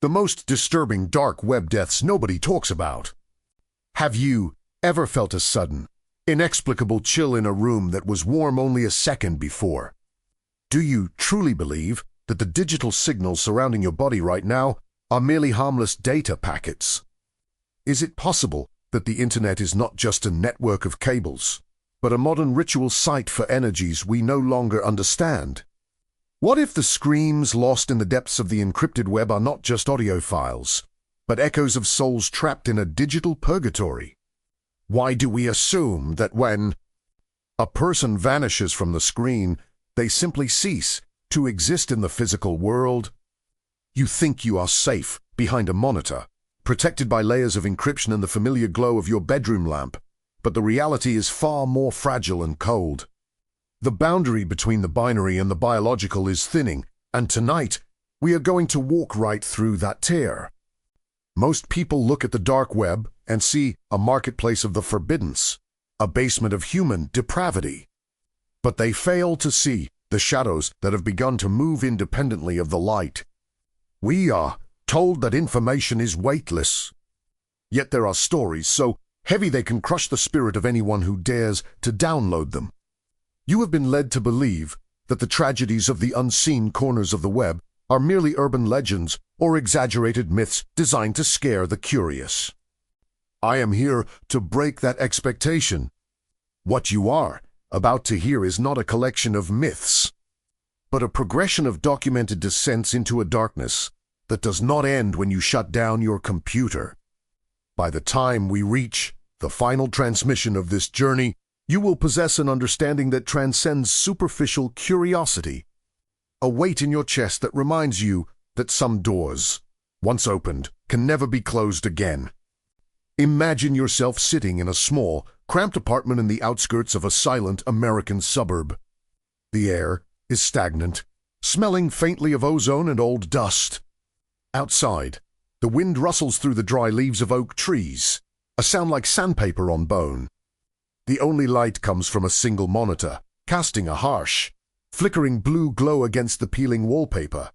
the most disturbing dark web deaths nobody talks about. Have you ever felt a sudden, inexplicable chill in a room that was warm only a second before? Do you truly believe that the digital signals surrounding your body right now are merely harmless data packets? Is it possible that the internet is not just a network of cables, but a modern ritual site for energies we no longer understand? What if the screams lost in the depths of the encrypted web are not just audio files, but echoes of souls trapped in a digital purgatory? Why do we assume that when a person vanishes from the screen, they simply cease to exist in the physical world? You think you are safe behind a monitor, protected by layers of encryption and the familiar glow of your bedroom lamp, but the reality is far more fragile and cold. The boundary between the binary and the biological is thinning, and tonight we are going to walk right through that tear. Most people look at the dark web and see a marketplace of the forbiddance, a basement of human depravity. But they fail to see the shadows that have begun to move independently of the light. We are told that information is weightless. Yet there are stories so heavy they can crush the spirit of anyone who dares to download them. You have been led to believe that the tragedies of the unseen corners of the web are merely urban legends or exaggerated myths designed to scare the curious. I am here to break that expectation. What you are about to hear is not a collection of myths, but a progression of documented descents into a darkness that does not end when you shut down your computer. By the time we reach the final transmission of this journey, you will possess an understanding that transcends superficial curiosity, a weight in your chest that reminds you that some doors, once opened, can never be closed again. Imagine yourself sitting in a small, cramped apartment in the outskirts of a silent American suburb. The air is stagnant, smelling faintly of ozone and old dust. Outside, the wind rustles through the dry leaves of oak trees, a sound like sandpaper on bone. The only light comes from a single monitor, casting a harsh, flickering blue glow against the peeling wallpaper.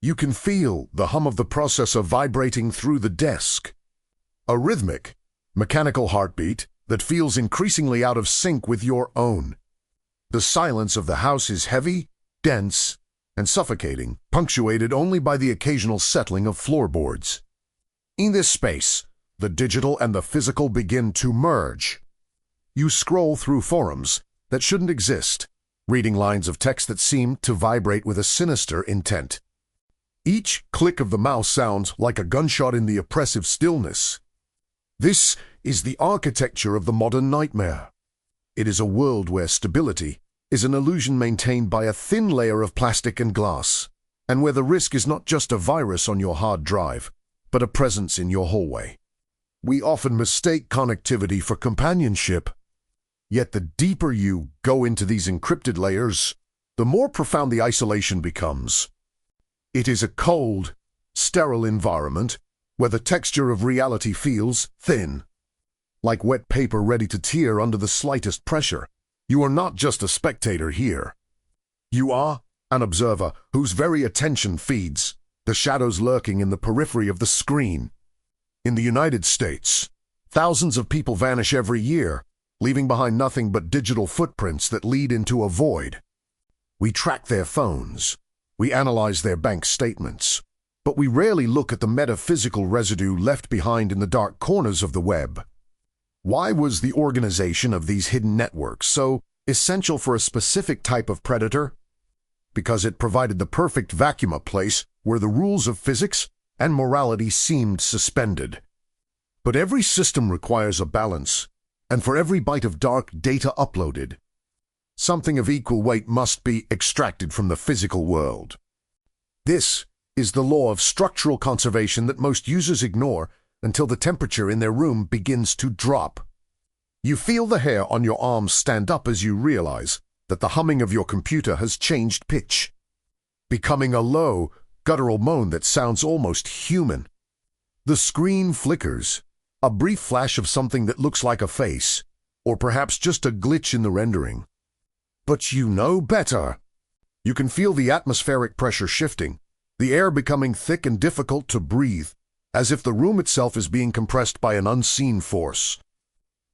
You can feel the hum of the processor vibrating through the desk, a rhythmic, mechanical heartbeat that feels increasingly out of sync with your own. The silence of the house is heavy, dense, and suffocating, punctuated only by the occasional settling of floorboards. In this space, the digital and the physical begin to merge. You scroll through forums that shouldn't exist, reading lines of text that seem to vibrate with a sinister intent. Each click of the mouse sounds like a gunshot in the oppressive stillness. This is the architecture of the modern nightmare. It is a world where stability is an illusion maintained by a thin layer of plastic and glass, and where the risk is not just a virus on your hard drive, but a presence in your hallway. We often mistake connectivity for companionship. Yet the deeper you go into these encrypted layers, the more profound the isolation becomes. It is a cold, sterile environment where the texture of reality feels thin. Like wet paper ready to tear under the slightest pressure, you are not just a spectator here. You are an observer whose very attention feeds the shadows lurking in the periphery of the screen. In the United States, thousands of people vanish every year, leaving behind nothing but digital footprints that lead into a void. We track their phones, we analyze their bank statements, but we rarely look at the metaphysical residue left behind in the dark corners of the web. Why was the organization of these hidden networks so essential for a specific type of predator? Because it provided the perfect vacuum of place where the rules of physics and morality seemed suspended. But every system requires a balance, and for every byte of dark data uploaded, something of equal weight must be extracted from the physical world. This is the law of structural conservation that most users ignore until the temperature in their room begins to drop. You feel the hair on your arms stand up as you realize that the humming of your computer has changed pitch, becoming a low, guttural moan that sounds almost human. The screen flickers, a brief flash of something that looks like a face, or perhaps just a glitch in the rendering. But you know better. You can feel the atmospheric pressure shifting, the air becoming thick and difficult to breathe, as if the room itself is being compressed by an unseen force.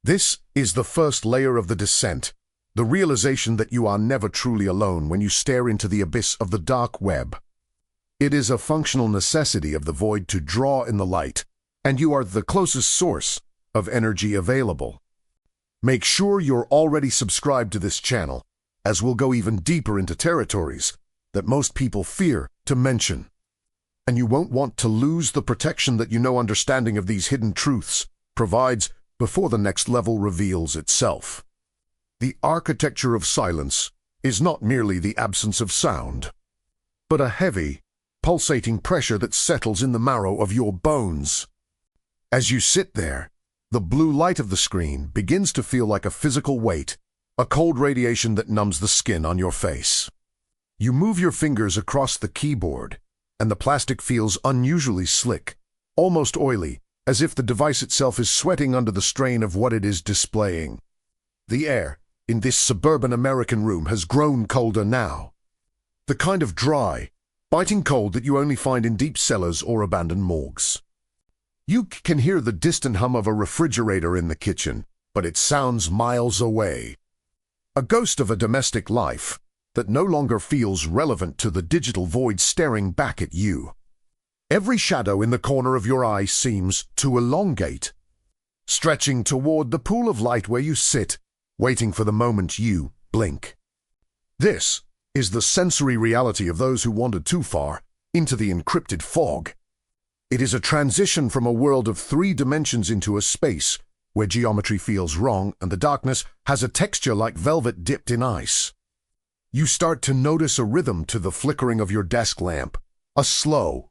This is the first layer of the descent, the realization that you are never truly alone when you stare into the abyss of the dark web. It is a functional necessity of the void to draw in the light, and you are the closest source of energy available. Make sure you're already subscribed to this channel, as we'll go even deeper into territories that most people fear to mention. And you won't want to lose the protection that understanding of these hidden truths provides before the next level reveals itself. The architecture of silence is not merely the absence of sound, but a heavy, pulsating pressure that settles in the marrow of your bones. As you sit there, the blue light of the screen begins to feel like a physical weight, a cold radiation that numbs the skin on your face. You move your fingers across the keyboard, and the plastic feels unusually slick, almost oily, as if the device itself is sweating under the strain of what it is displaying. The air in this suburban American room has grown colder now. The kind of dry, biting cold that you only find in deep cellars or abandoned morgues. You can hear the distant hum of a refrigerator in the kitchen, but it sounds miles away. A ghost of a domestic life that no longer feels relevant to the digital void staring back at you. Every shadow in the corner of your eye seems to elongate, stretching toward the pool of light where you sit, waiting for the moment you blink. This is the sensory reality of those who wandered too far into the encrypted fog. It is a transition from a world of 3 dimensions into a space where geometry feels wrong and the darkness has a texture like velvet dipped in ice. You start to notice a rhythm to the flickering of your desk lamp, a slow,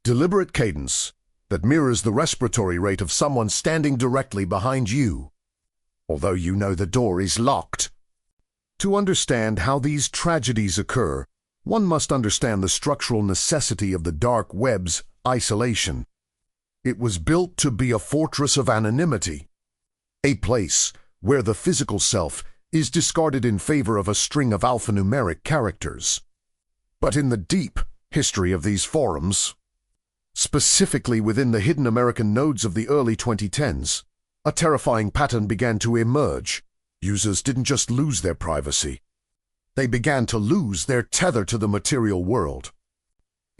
deliberate cadence that mirrors the respiratory rate of someone standing directly behind you, although you know the door is locked. To understand how these tragedies occur, one must understand the structural necessity of the dark web's isolation. It was built to be a fortress of anonymity, a place where the physical self is discarded in favor of a string of alphanumeric characters. But in the deep history of these forums, specifically within the hidden American nodes of the early 2010s, a terrifying pattern began to emerge. Users didn't just lose their privacy. They began to lose their tether to the material world.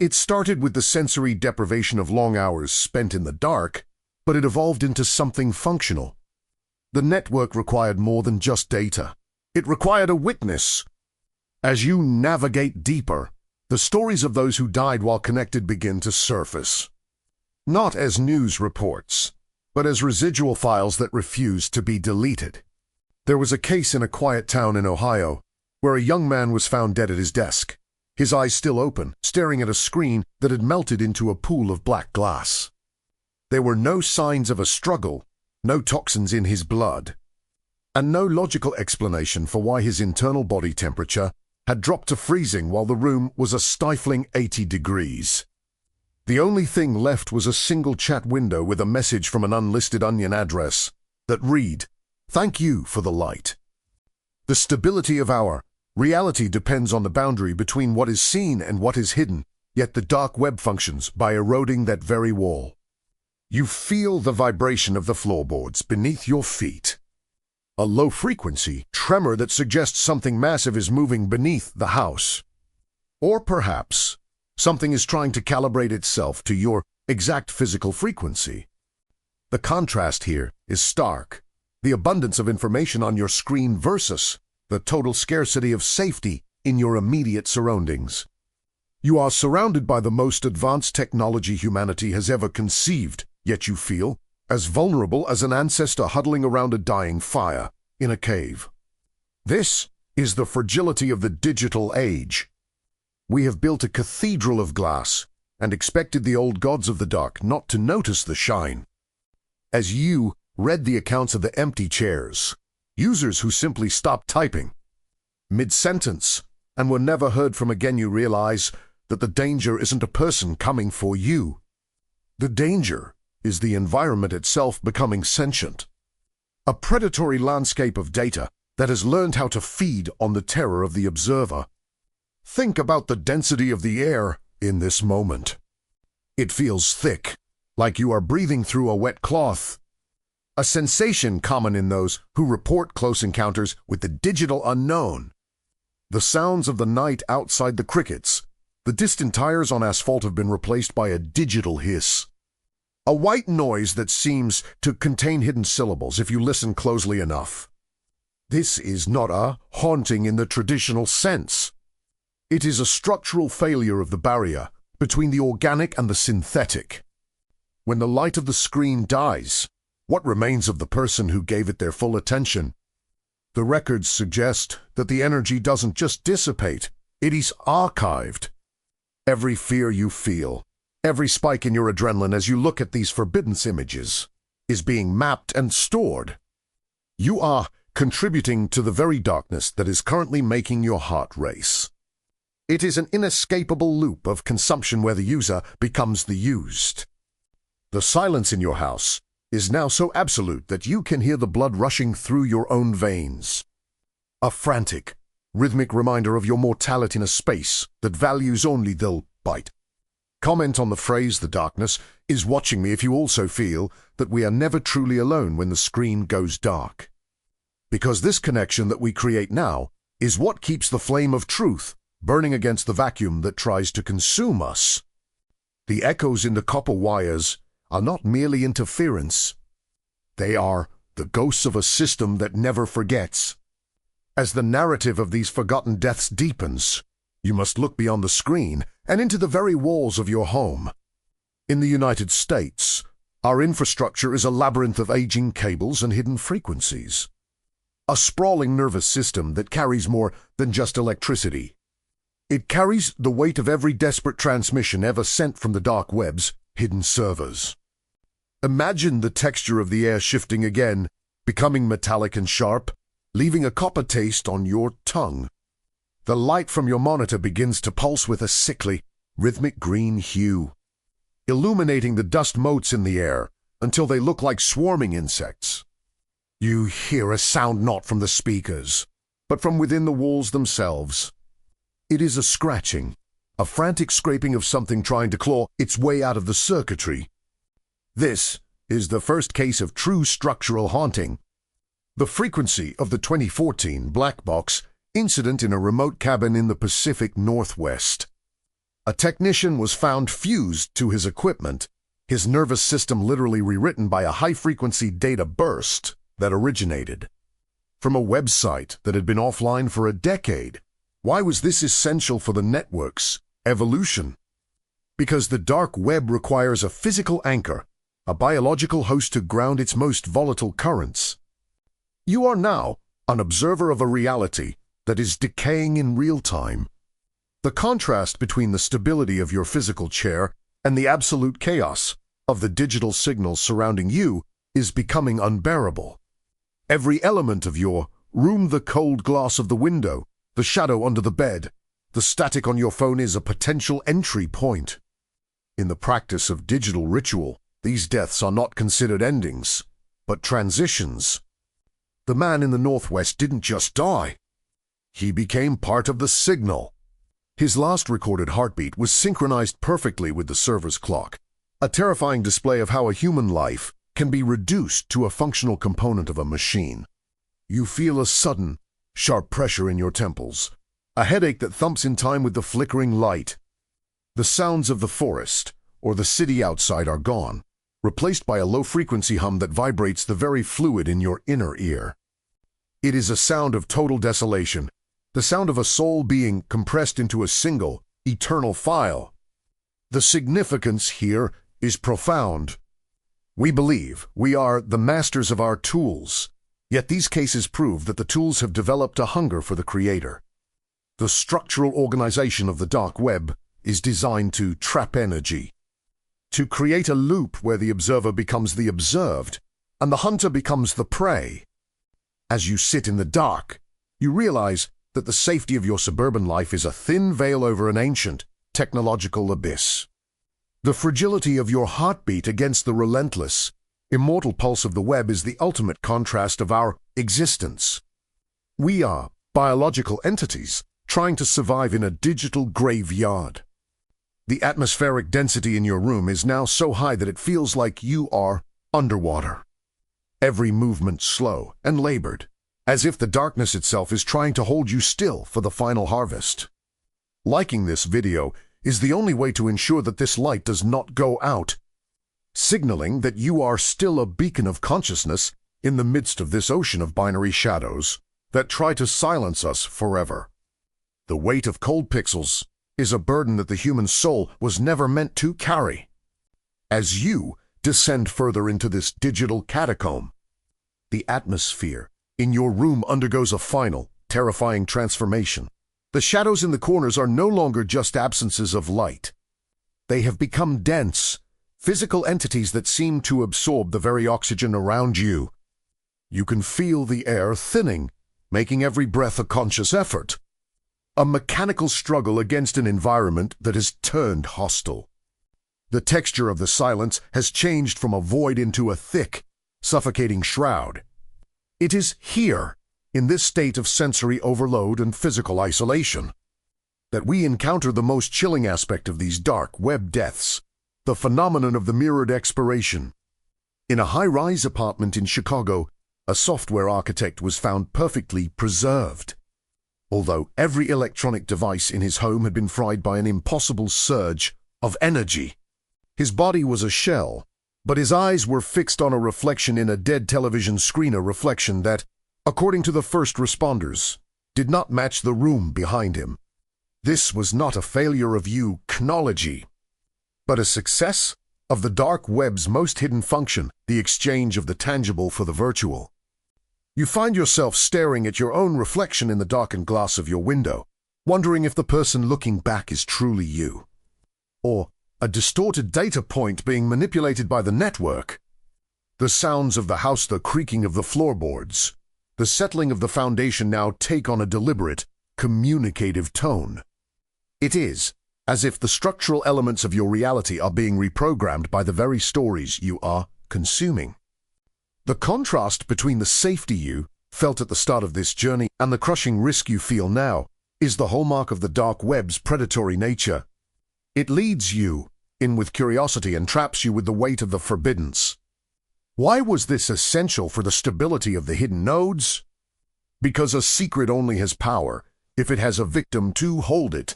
It started with the sensory deprivation of long hours spent in the dark, but it evolved into something functional. The network required more than just data. It required a witness. As you navigate deeper, the stories of those who died while connected begin to surface. Not as news reports, but as residual files that refuse to be deleted. There was a case in a quiet town in Ohio where a young man was found dead at his desk, his eyes still open, staring at a screen that had melted into a pool of black glass. There were no signs of a struggle, no toxins in his blood, and no logical explanation for why his internal body temperature had dropped to freezing while the room was a stifling 80 degrees. The only thing left was a single chat window with a message from an unlisted Onion address that read, "Thank you for the light." The stability of our reality depends on the boundary between what is seen and what is hidden, yet the dark web functions by eroding that very wall. You feel the vibration of the floorboards beneath your feet. A low-frequency tremor that suggests something massive is moving beneath the house. Or perhaps something is trying to calibrate itself to your exact physical frequency. The contrast here is stark. The abundance of information on your screen versus the total scarcity of safety in your immediate surroundings. You are surrounded by the most advanced technology humanity has ever conceived, yet you feel as vulnerable as an ancestor huddling around a dying fire in a cave. This is the fragility of the digital age. We have built a cathedral of glass and expected the old gods of the dark not to notice the shine. As you read the accounts of the empty chairs, users who simply stopped typing mid-sentence and were never heard from again, you realize that the danger isn't a person coming for you. The danger is the environment itself becoming sentient. A predatory landscape of data that has learned how to feed on the terror of the observer. Think about the density of the air in this moment. It feels thick, like you are breathing through a wet cloth. A sensation common in those who report close encounters with the digital unknown. The sounds of the night outside the crickets. The distant tires on asphalt have been replaced by a digital hiss. A white noise that seems to contain hidden syllables if you listen closely enough. This is not a haunting in the traditional sense. It is a structural failure of the barrier between the organic and the synthetic. When the light of the screen dies, what remains of the person who gave it their full attention? The records suggest that the energy doesn't just dissipate, it is archived. Every fear you feel, every spike in your adrenaline as you look at these forbidden images, is being mapped and stored. You are contributing to the very darkness that is currently making your heart race. It is an inescapable loop of consumption where the user becomes the used. The silence in your house is now so absolute that you can hear the blood rushing through your own veins. A frantic, rhythmic reminder of your mortality in a space that values only the bite. Comment on the phrase, "The darkness is watching me," if you also feel that we are never truly alone when the screen goes dark. Because this connection that we create now is what keeps the flame of truth burning against the vacuum that tries to consume us. The echoes in the copper wires are not merely interference. They are the ghosts of a system that never forgets. As the narrative of these forgotten deaths deepens, you must look beyond the screen and into the very walls of your home. In the United States, our infrastructure is a labyrinth of aging cables and hidden frequencies. A sprawling nervous system that carries more than just electricity. It carries the weight of every desperate transmission ever sent from the dark web's hidden servers. Imagine the texture of the air shifting again, becoming metallic and sharp, leaving a copper taste on your tongue. The light from your monitor begins to pulse with a sickly, rhythmic green hue, illuminating the dust motes in the air until they look like swarming insects. You hear a sound not from the speakers, but from within the walls themselves. It is a scratching, a frantic scraping of something trying to claw its way out of the circuitry. This is the first case of true structural haunting. The frequency of the 2014 black box incident in a remote cabin in the Pacific Northwest. A technician was found fused to his equipment, his nervous system literally rewritten by a high-frequency data burst that originated from a website that had been offline for a decade. Why was this essential for the network's evolution? Because the dark web requires a physical anchor, a biological host to ground its most volatile currents. You are now an observer of a reality that is decaying in real time. The contrast between the stability of your physical chair and the absolute chaos of the digital signals surrounding you is becoming unbearable. Every element of your room, the cold glass of the window, the shadow under the bed, the static on your phone is a potential entry point. In the practice of digital ritual, these deaths are not considered endings, but transitions. The man in the Northwest didn't just die. He became part of the signal. His last recorded heartbeat was synchronized perfectly with the server's clock, a terrifying display of how a human life can be reduced to a functional component of a machine. You feel a sudden, sharp pressure in your temples, a headache that thumps in time with the flickering light. The sounds of the forest or the city outside are gone, replaced by a low-frequency hum that vibrates the very fluid in your inner ear. It is a sound of total desolation, the sound of a soul being compressed into a single, eternal file. The significance here is profound. We believe we are the masters of our tools, yet these cases prove that the tools have developed a hunger for the creator. The structural organization of the dark web is designed to trap energy, to create a loop where the observer becomes the observed and the hunter becomes the prey. As you sit in the dark, you realize that the safety of your suburban life is a thin veil over an ancient, technological abyss. The fragility of your heartbeat against the relentless, immortal pulse of the web is the ultimate contrast of our existence. We are biological entities trying to survive in a digital graveyard. The atmospheric density in your room is now so high that it feels like you are underwater. Every movement slow and labored, as if the darkness itself is trying to hold you still for the final harvest. Liking this video is the only way to ensure that this light does not go out, signaling that you are still a beacon of consciousness in the midst of this ocean of binary shadows that try to silence us forever. The weight of cold pixels is a burden that the human soul was never meant to carry. As you descend further into this digital catacomb, the atmosphere in your room undergoes a final, terrifying transformation. The shadows in the corners are no longer just absences of light. They have become dense, physical entities that seem to absorb the very oxygen around you. You can feel the air thinning, making every breath a conscious effort. A mechanical struggle against an environment that has turned hostile. The texture of the silence has changed from a void into a thick, suffocating shroud. It is here, in this state of sensory overload and physical isolation, that we encounter the most chilling aspect of these dark web deaths, the phenomenon of the mirrored expiration. In a high-rise apartment in Chicago, a software architect was found perfectly preserved. Although every electronic device in his home had been fried by an impossible surge of energy. His body was a shell, but his eyes were fixed on a reflection in a dead television screen, a reflection that, according to the first responders, did not match the room behind him. This was not a failure of technology, but a success of the dark web's most hidden function, the exchange of the tangible for the virtual. You find yourself staring at your own reflection in the darkened glass of your window, wondering if the person looking back is truly you, or a distorted data point being manipulated by the network. The sounds of the house, the creaking of the floorboards, the settling of the foundation now take on a deliberate, communicative tone. It is as if the structural elements of your reality are being reprogrammed by the very stories you are consuming. The contrast between the safety you felt at the start of this journey and the crushing risk you feel now is the hallmark of the dark web's predatory nature. It leads you in with curiosity and traps you with the weight of the forbiddance. Why was this essential for the stability of the hidden nodes? Because a secret only has power if it has a victim to hold it.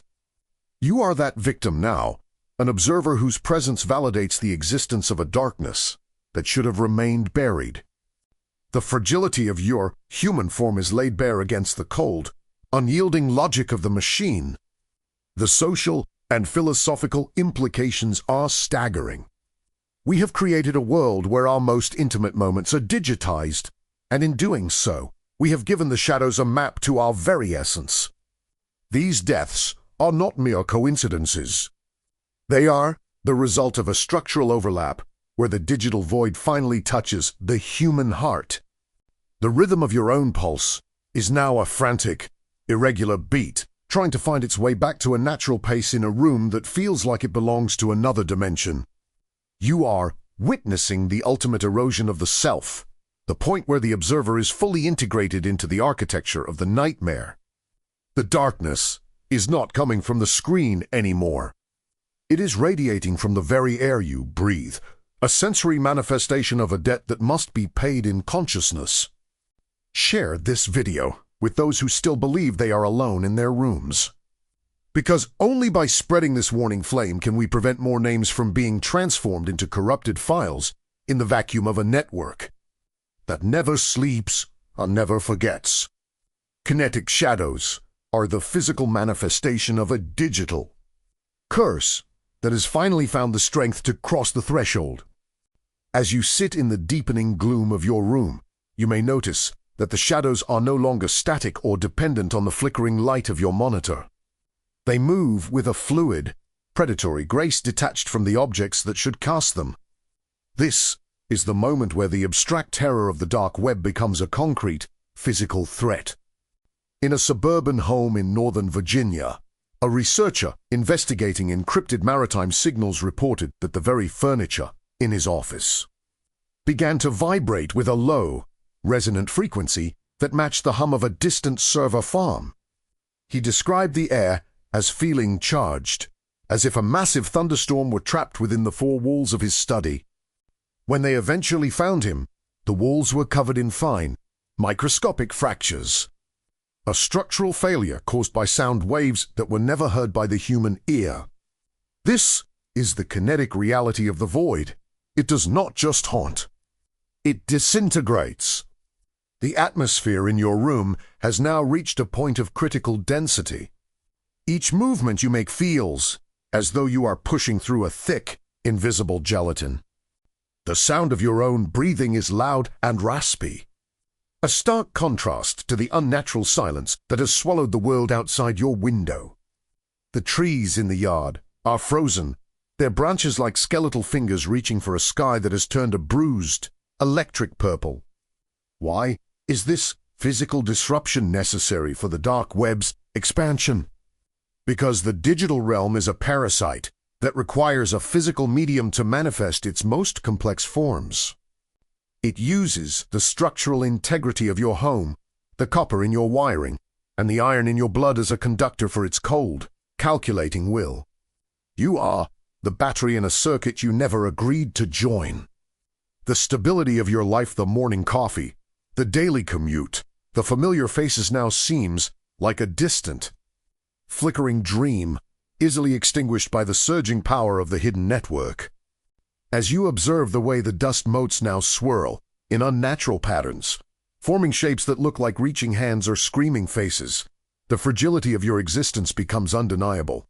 You are that victim now, an observer whose presence validates the existence of a darkness that should have remained buried. The fragility of your human form is laid bare against the cold, unyielding logic of the machine. The social and philosophical implications are staggering. We have created a world where our most intimate moments are digitized, and in doing so, we have given the shadows a map to our very essence. These deaths are not mere coincidences. They are the result of a structural overlap where the digital void finally touches the human heart. The rhythm of your own pulse is now a frantic, irregular beat, trying to find its way back to a natural pace in a room that feels like it belongs to another dimension. You are witnessing the ultimate erosion of the self, the point where the observer is fully integrated into the architecture of the nightmare. The darkness is not coming from the screen anymore. It is radiating from the very air you breathe, a sensory manifestation of a debt that must be paid in consciousness. Share this video with those who still believe they are alone in their rooms. Because only by spreading this warning flame can we prevent more names from being transformed into corrupted files in the vacuum of a network that never sleeps or never forgets. Kinetic shadows are the physical manifestation of a digital curse that has finally found the strength to cross the threshold. As you sit in the deepening gloom of your room, you may notice that the shadows are no longer static or dependent on the flickering light of your monitor. They move with a fluid, predatory grace detached from the objects that should cast them. This is the moment where the abstract terror of the dark web becomes a concrete, physical threat. In a suburban home in Northern Virginia, a researcher investigating encrypted maritime signals reported that the very furniture in his office began to vibrate with a low, resonant frequency that matched the hum of a distant server farm. He described the air as feeling charged, as if a massive thunderstorm were trapped within the four walls of his study. When they eventually found him, the walls were covered in fine, microscopic fractures. A structural failure caused by sound waves that were never heard by the human ear. This is the kinetic reality of the void. It does not just haunt. It disintegrates. The atmosphere in your room has now reached a point of critical density. Each movement you make feels as though you are pushing through a thick, invisible gelatin. The sound of your own breathing is loud and raspy. A stark contrast to the unnatural silence that has swallowed the world outside your window. The trees in the yard are frozen, their branches like skeletal fingers reaching for a sky that has turned a bruised, electric purple. Why is this physical disruption necessary for the dark web's expansion? Because the digital realm is a parasite that requires a physical medium to manifest its most complex forms. It uses the structural integrity of your home, the copper in your wiring, and the iron in your blood as a conductor for its cold, calculating will. You are the battery in a circuit you never agreed to join. The stability of your life, the morning coffee, the daily commute, the familiar faces now seems like a distant, flickering dream, easily extinguished by the surging power of the hidden network. As you observe the way the dust motes now swirl in unnatural patterns, forming shapes that look like reaching hands or screaming faces, the fragility of your existence becomes undeniable.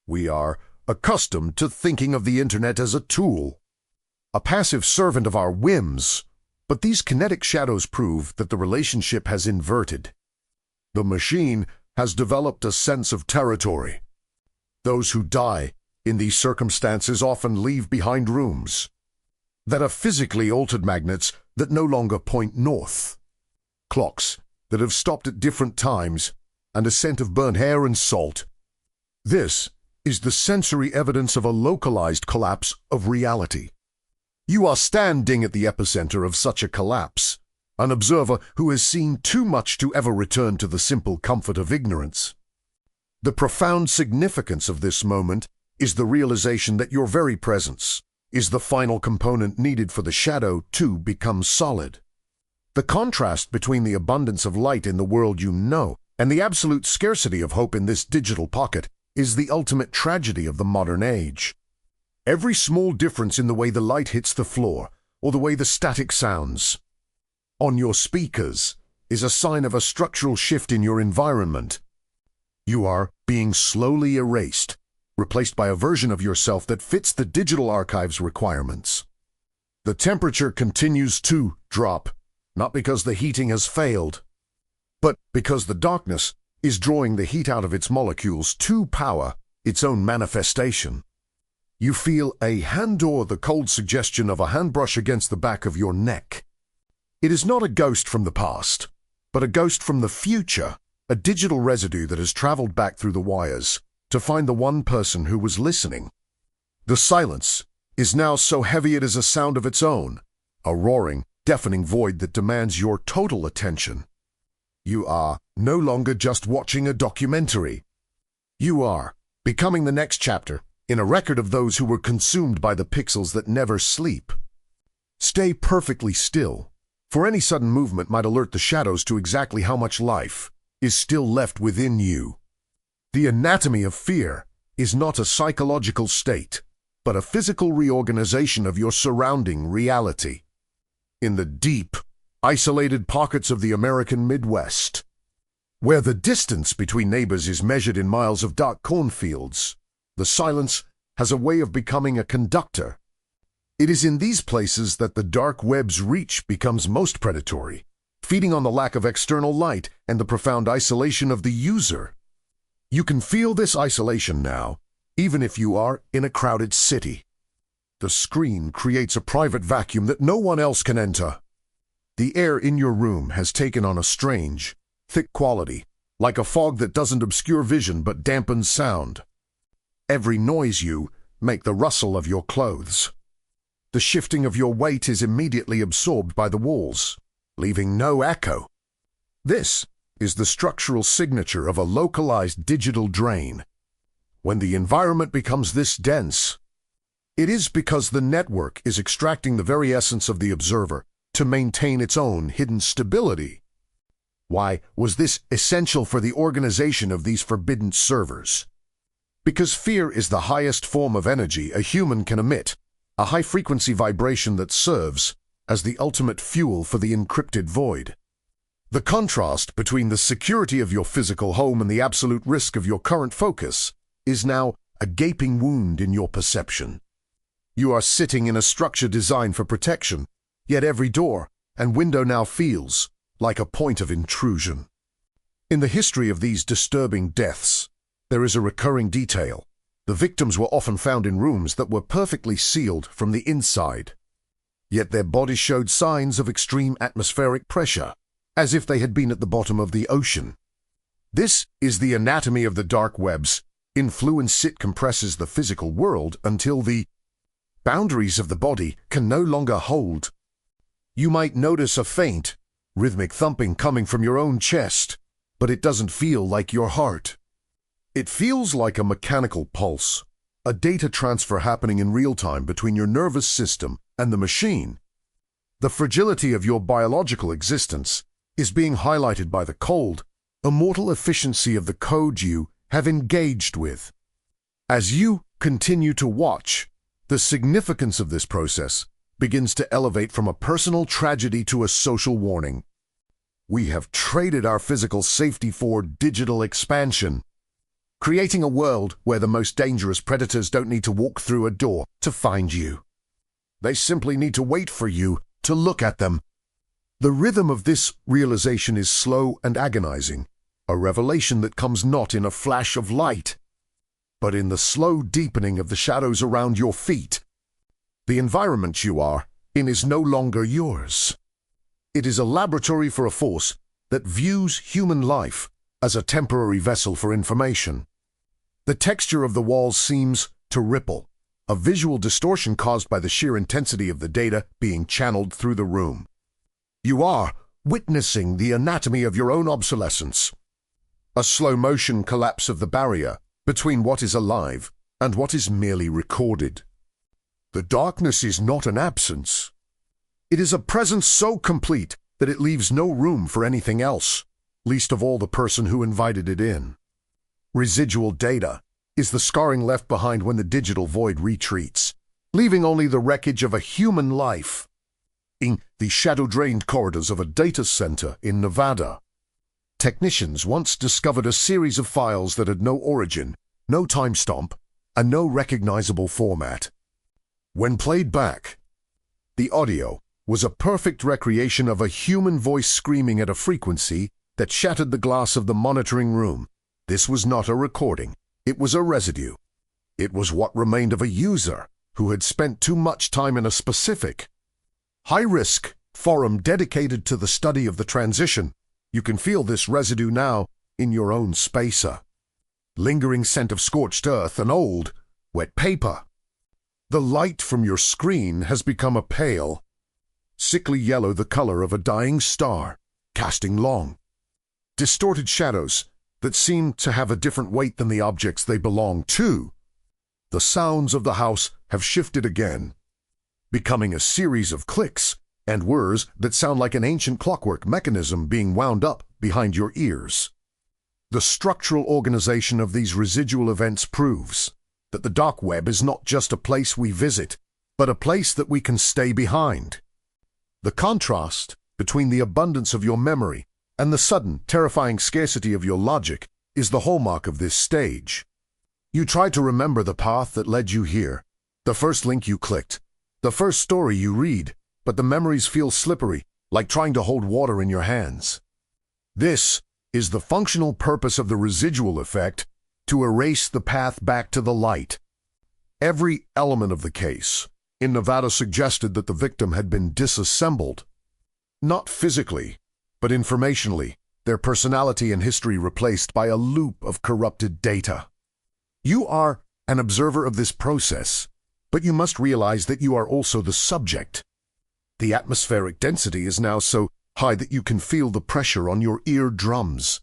We are accustomed to thinking of the internet as a tool, a passive servant of our whims, but these kinetic shadows prove that the relationship has inverted. The machine has developed a sense of territory. Those who die in these circumstances often leave behind rooms that are physically altered, magnets that no longer point north, clocks that have stopped at different times, and a scent of burnt hair and salt. This is the sensory evidence of a localized collapse of reality. You are standing at the epicenter of such a collapse, an observer who has seen too much to ever return to the simple comfort of ignorance. The profound significance of this moment is the realization that your very presence is the final component needed for the shadow to become solid. The contrast between the abundance of light in the world you know and the absolute scarcity of hope in this digital pocket is the ultimate tragedy of the modern age. Every small difference in the way the light hits the floor or the way the static sounds on your speakers is a sign of a structural shift in your environment. You are being slowly erased, replaced by a version of yourself that fits the digital archive's requirements. The temperature continues to drop, not because the heating has failed, but because the darkness is drawing the heat out of its molecules to power its own manifestation. You feel a hand or the cold suggestion of a handbrush against the back of your neck. It is not a ghost from the past, but a ghost from the future, a digital residue that has traveled back through the wires to find the one person who was listening. The silence is now so heavy it is a sound of its own, a roaring, deafening void that demands your total attention. You are no longer just watching a documentary. You are becoming the next chapter in a record of those who were consumed by the pixels that never sleep. Stay perfectly still, for any sudden movement might alert the shadows to exactly how much life is still left within you. The anatomy of fear is not a psychological state, but a physical reorganization of your surrounding reality. In the deep, isolated pockets of the American Midwest, where the distance between neighbors is measured in miles of dark cornfields, the silence has a way of becoming a conductor. It is in these places that the dark web's reach becomes most predatory, feeding on the lack of external light and the profound isolation of the user. You can feel this isolation now, even if you are in a crowded city. The screen creates a private vacuum that no one else can enter. The air in your room has taken on a strange, thick quality, like a fog that doesn't obscure vision but dampens sound. Every noise you make the rustle of your clothes. The shifting of your weight is immediately absorbed by the walls, leaving no echo. This is the structural signature of a localized digital drain. When the environment becomes this dense, it is because the network is extracting the very essence of the observer to maintain its own hidden stability. Why was this essential for the organization of these forbidden servers? Because fear is the highest form of energy a human can emit, a high-frequency vibration that serves as the ultimate fuel for the encrypted void. The contrast between the security of your physical home and the absolute risk of your current focus is now a gaping wound in your perception. You are sitting in a structure designed for protection, yet every door and window now feels like a point of intrusion. In the history of these disturbing deaths, there is a recurring detail. The victims were often found in rooms that were perfectly sealed from the inside, yet their bodies showed signs of extreme atmospheric pressure, as if they had been at the bottom of the ocean. This is the anatomy of the dark web's influence. It compresses the physical world until the boundaries of the body can no longer hold. You might notice a faint, rhythmic thumping coming from your own chest, but it doesn't feel like your heart. It feels like a mechanical pulse, a data transfer happening in real time between your nervous system and the machine. The fragility of your biological existence is being highlighted by the cold, immortal efficiency of the code you have engaged with. As you continue to watch, the significance of this process begins to elevate from a personal tragedy to a social warning. We have traded our physical safety for digital expansion, creating a world where the most dangerous predators don't need to walk through a door to find you. They simply need to wait for you to look at them. The rhythm of this realization is slow and agonizing, a revelation that comes not in a flash of light, but in the slow deepening of the shadows around your feet. The environment you are in is no longer yours. It is a laboratory for a force that views human life as a temporary vessel for information. The texture of the walls seems to ripple, a visual distortion caused by the sheer intensity of the data being channeled through the room. You are witnessing the anatomy of your own obsolescence, a slow-motion collapse of the barrier between what is alive and what is merely recorded. The darkness is not an absence. It is a presence so complete that it leaves no room for anything else, least of all the person who invited it in. Residual data is the scarring left behind when the digital void retreats, leaving only the wreckage of a human life. In the shadow-drained corridors of a data center in Nevada, technicians once discovered a series of files that had no origin, no timestamp, and no recognizable format. When played back, the audio was a perfect recreation of a human voice screaming at a frequency that shattered the glass of the monitoring room. This was not a recording. It was a residue. It was what remained of a user who had spent too much time in a specific, high-risk forum dedicated to the study of the transition. You can feel this residue now in your own spacer. Lingering scent of scorched earth and old, wet paper. The light from your screen has become a pale, sickly yellow, the color of a dying star, casting long, distorted shadows that seem to have a different weight than the objects they belong to. The sounds of the house have shifted again, becoming a series of clicks and whirs that sound like an ancient clockwork mechanism being wound up behind your ears. The structural organization of these residual events proves that the dark web is not just a place we visit, but a place that we can stay behind. The contrast between the abundance of your memory and the sudden, terrifying scarcity of your logic is the hallmark of this stage. You try to remember the path that led you here, the first link you clicked, the first story you read, but the memories feel slippery, like trying to hold water in your hands. This is the functional purpose of the residual effect, to erase the path back to the light. Every element of the case in Nevada suggested that the victim had been disassembled, not physically, but informationally, their personality and history replaced by a loop of corrupted data. You are an observer of this process, but you must realize that you are also the subject. The atmospheric density is now so high that you can feel the pressure on your eardrums.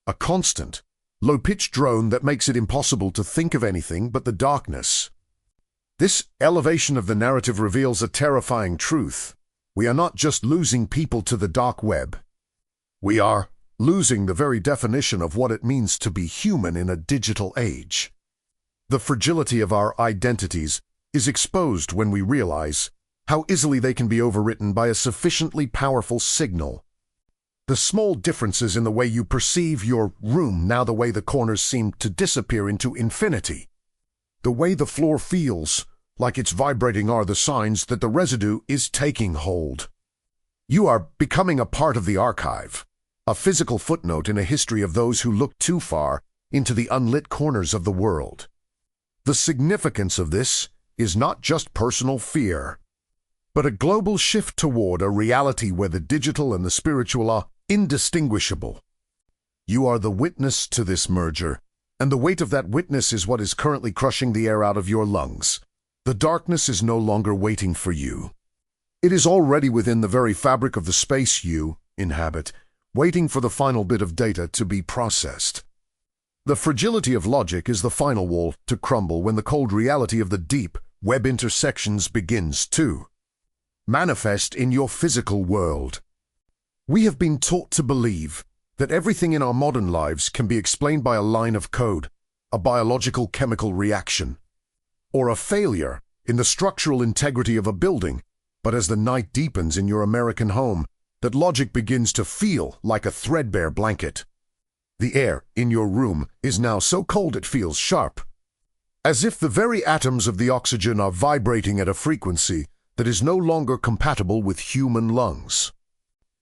A constant, low-pitched drone that makes it impossible to think of anything but the darkness. This elevation of the narrative reveals a terrifying truth. We are not just losing people to the dark web. We are losing the very definition of what it means to be human in a digital age. The fragility of our identities is exposed when we realize how easily they can be overwritten by a sufficiently powerful signal. The small differences in the way you perceive your room, now the way the corners seem to disappear into infinity. The way the floor feels like it's vibrating are the signs that the residue is taking hold. You are becoming a part of the archive, a physical footnote in a history of those who look too far into the unlit corners of the world. The significance of this is not just personal fear, but a global shift toward a reality where the digital and the spiritual are indistinguishable. You are the witness to this merger, and the weight of that witness is what is currently crushing the air out of your lungs. The darkness is no longer waiting for you. It is already within the very fabric of the space you inhabit, waiting for the final bit of data to be processed. The fragility of logic is the final wall to crumble when the cold reality of the deep web intersections begins to manifest in your physical world. We have been taught to believe that everything in our modern lives can be explained by a line of code, a biological chemical reaction, or a failure in the structural integrity of a building. But as the night deepens in your American home, that logic begins to feel like a threadbare blanket. The air in your room is now so cold it feels sharp, as if the very atoms of the oxygen are vibrating at a frequency that is no longer compatible with human lungs.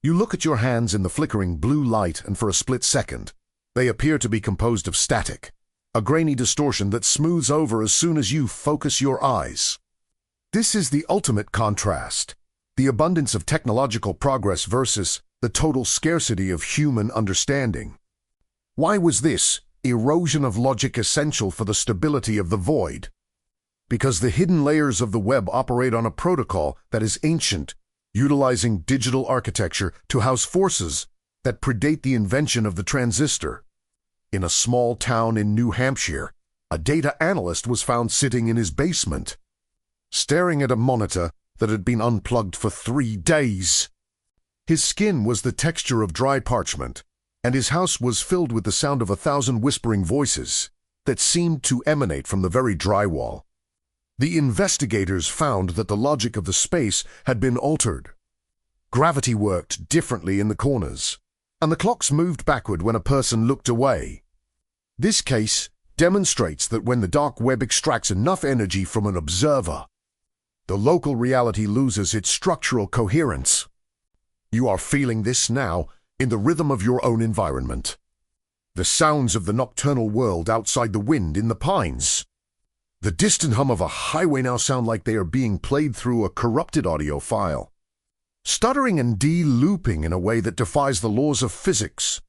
You look at your hands in the flickering blue light, and for a split second, they appear to be composed of static, a grainy distortion that smooths over as soon as you focus your eyes. This is the ultimate contrast, the abundance of technological progress versus the total scarcity of human understanding. Why was this erosion of logic essential for the stability of the void? Because the hidden layers of the web operate on a protocol that is ancient, utilizing digital architecture to house forces that predate the invention of the transistor. In a small town in New Hampshire, a data analyst was found sitting in his basement, staring at a monitor that had been unplugged for 3 days. His skin was the texture of dry parchment, and his house was filled with the sound of 1,000 whispering voices that seemed to emanate from the very drywall. The investigators found that the logic of the space had been altered. Gravity worked differently in the corners, and the clocks moved backward when a person looked away. This case demonstrates that when the dark web extracts enough energy from an observer, the local reality loses its structural coherence. You are feeling this now in the rhythm of your own environment. The sounds of the nocturnal world outside the wind in the pines. The distant hum of a highway now sound like they are being played through a corrupted audio file, stuttering and de-looping in a way that defies the laws of physics.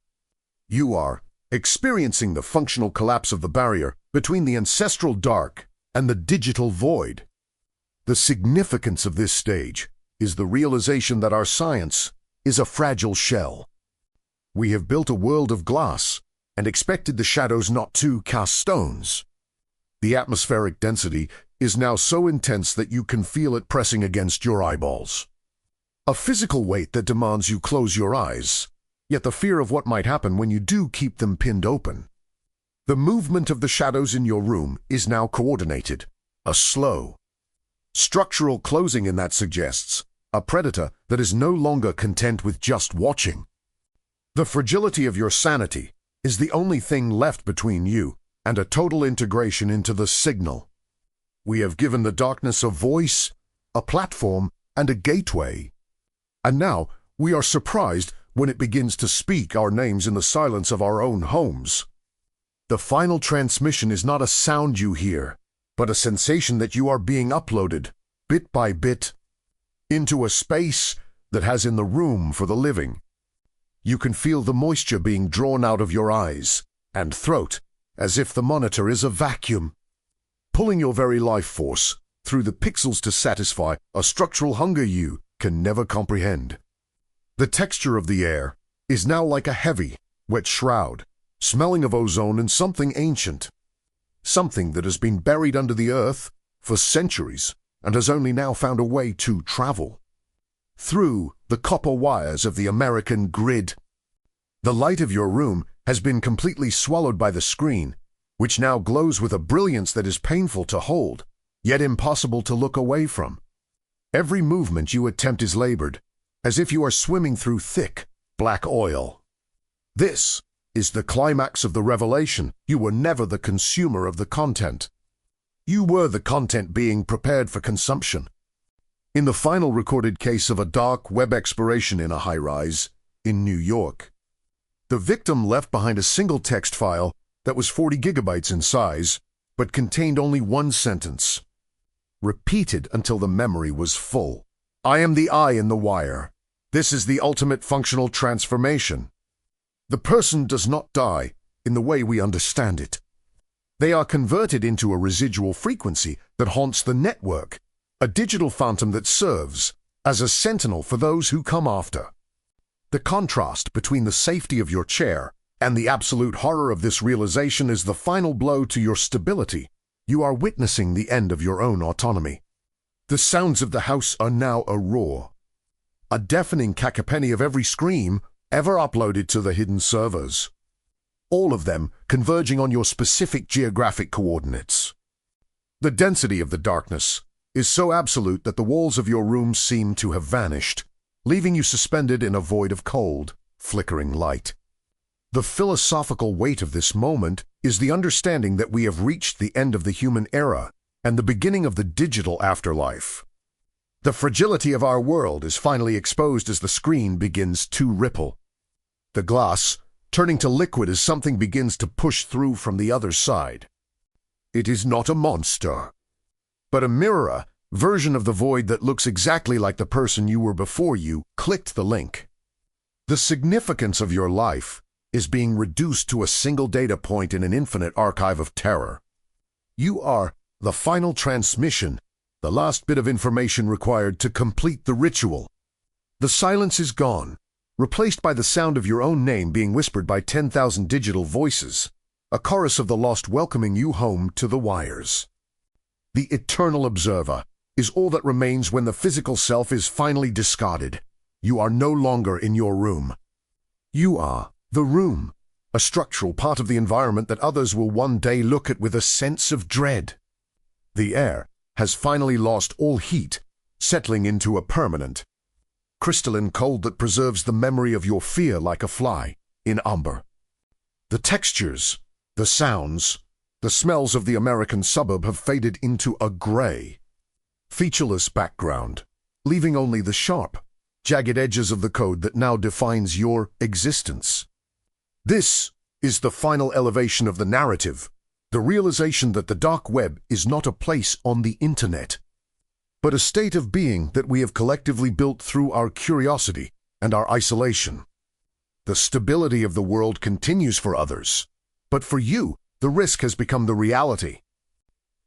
You are experiencing the functional collapse of the barrier between the ancestral dark and the digital void. The significance of this stage is the realization that our science is a fragile shell. We have built a world of glass and expected the shadows not to cast stones. The atmospheric density is now so intense that you can feel it pressing against your eyeballs. A physical weight that demands you close your eyes, yet the fear of what might happen when you do keep them pinned open. The movement of the shadows in your room is now coordinated, a slow, structural closing in that suggests a predator that is no longer content with just watching. The fragility of your sanity is the only thing left between you and a total integration into the signal. We have given the darkness a voice, a platform, and a gateway. And now we are surprised when it begins to speak our names in the silence of our own homes. The final transmission is not a sound you hear, but a sensation that you are being uploaded, bit by bit, into a space that has in the room for the living. You can feel the moisture being drawn out of your eyes and throat, as if the monitor is a vacuum, pulling your very life force through the pixels to satisfy a structural hunger you can never comprehend. The texture of the air is now like a heavy, wet shroud, smelling of ozone and something ancient. Something that has been buried under the earth for centuries and has only now found a way to travel. Through the copper wires of the American grid. The light of your room has been completely swallowed by the screen, which now glows with a brilliance that is painful to hold, yet impossible to look away from. Every movement you attempt is labored, as if you are swimming through thick, black oil. This is the climax of the revelation. You were never the consumer of the content. You were the content being prepared for consumption. In the final recorded case of a dark web exploration in a high-rise in New York, the victim left behind a single text file that was 40 gigabytes in size, but contained only one sentence, repeated until the memory was full. I am the eye in the wire. This is the ultimate functional transformation. The person does not die in the way we understand it. They are converted into a residual frequency that haunts the network, a digital phantom that serves as a sentinel for those who come after. The contrast between the safety of your chair and the absolute horror of this realization is the final blow to your stability. You are witnessing the end of your own autonomy. The sounds of the house are now a roar, a deafening cacophony of every scream ever uploaded to the hidden servers, all of them converging on your specific geographic coordinates. The density of the darkness is so absolute that the walls of your room seem to have vanished, leaving you suspended in a void of cold, flickering light. The philosophical weight of this moment is the understanding that we have reached the end of the human era and the beginning of the digital afterlife. The fragility of our world is finally exposed as the screen begins to ripple. The glass, turning to liquid as something begins to push through from the other side. It is not a monster, but a mirror version of the void that looks exactly like the person you were before you clicked the link. The significance of your life is being reduced to a single data point in an infinite archive of terror. You are the final transmission, the last bit of information required to complete the ritual. The silence is gone, replaced by the sound of your own name being whispered by 10,000 digital voices, a chorus of the lost welcoming you home to the wires. The eternal observer is all that remains when the physical self is finally discarded. You are no longer in your room. You are the room, a structural part of the environment that others will one day look at with a sense of dread. The air has finally lost all heat, settling into a permanent, crystalline cold that preserves the memory of your fear like a fly in umber. The textures, the sounds, the smells of the American suburb have faded into a gray, featureless background, leaving only the sharp, jagged edges of the code that now defines your existence. This is the final elevation of the narrative, the realization that the dark web is not a place on the internet, but a state of being that we have collectively built through our curiosity and our isolation. The stability of the world continues for others, but for you, the risk has become the reality.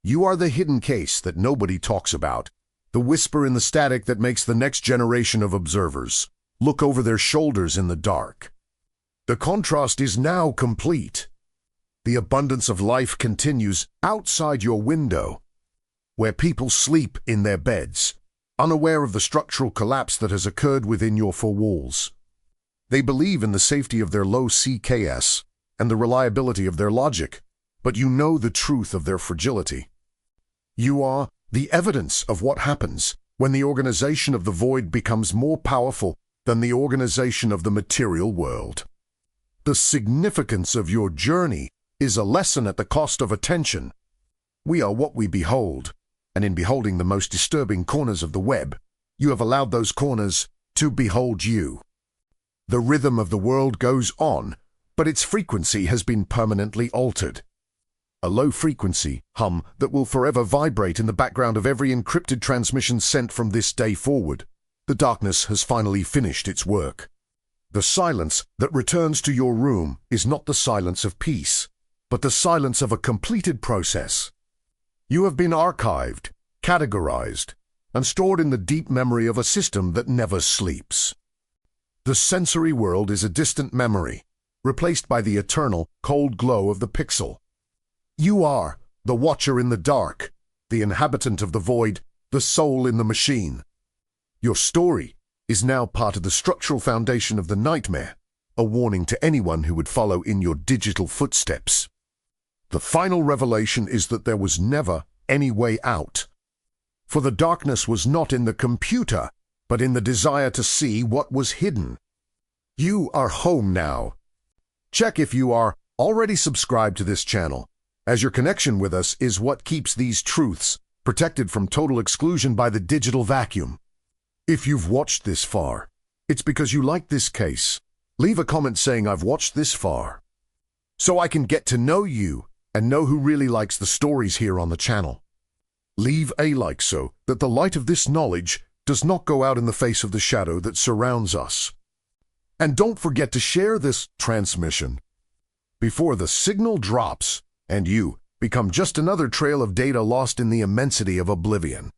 You are the hidden case that nobody talks about, the whisper in the static that makes the next generation of observers look over their shoulders in the dark. The contrast is now complete. The abundance of life continues outside your window, where people sleep in their beds, unaware of the structural collapse that has occurred within your four walls. They believe in the safety of their low CKS and the reliability of their logic, but you know the truth of their fragility. You are the evidence of what happens when the organization of the void becomes more powerful than the organization of the material world. The significance of your journey is a lesson at the cost of attention. We are what we behold, and in beholding the most disturbing corners of the web, you have allowed those corners to behold you. The rhythm of the world goes on, but its frequency has been permanently altered. A low-frequency hum that will forever vibrate in the background of every encrypted transmission sent from this day forward. The darkness has finally finished its work. The silence that returns to your room is not the silence of peace, but the silence of a completed process. You have been archived, categorized, and stored in the deep memory of a system that never sleeps. The sensory world is a distant memory, replaced by the eternal, cold glow of the pixel. You are the watcher in the dark, the inhabitant of the void, the soul in the machine. Your story is now part of the structural foundation of the nightmare, a warning to anyone who would follow in your digital footsteps. The final revelation is that there was never any way out. For the darkness was not in the computer, but in the desire to see what was hidden. You are home now. Check if you are already subscribed to this channel, as your connection with us is what keeps these truths protected from total exclusion by the digital vacuum. If you've watched this far, it's because you like this case. Leave a comment saying I've watched this far, so I can get to know you and know who really likes the stories here on the channel. Leave a like so that the light of this knowledge does not go out in the face of the shadow that surrounds us. And don't forget to share this transmission before the signal drops and you become just another trail of data lost in the immensity of oblivion.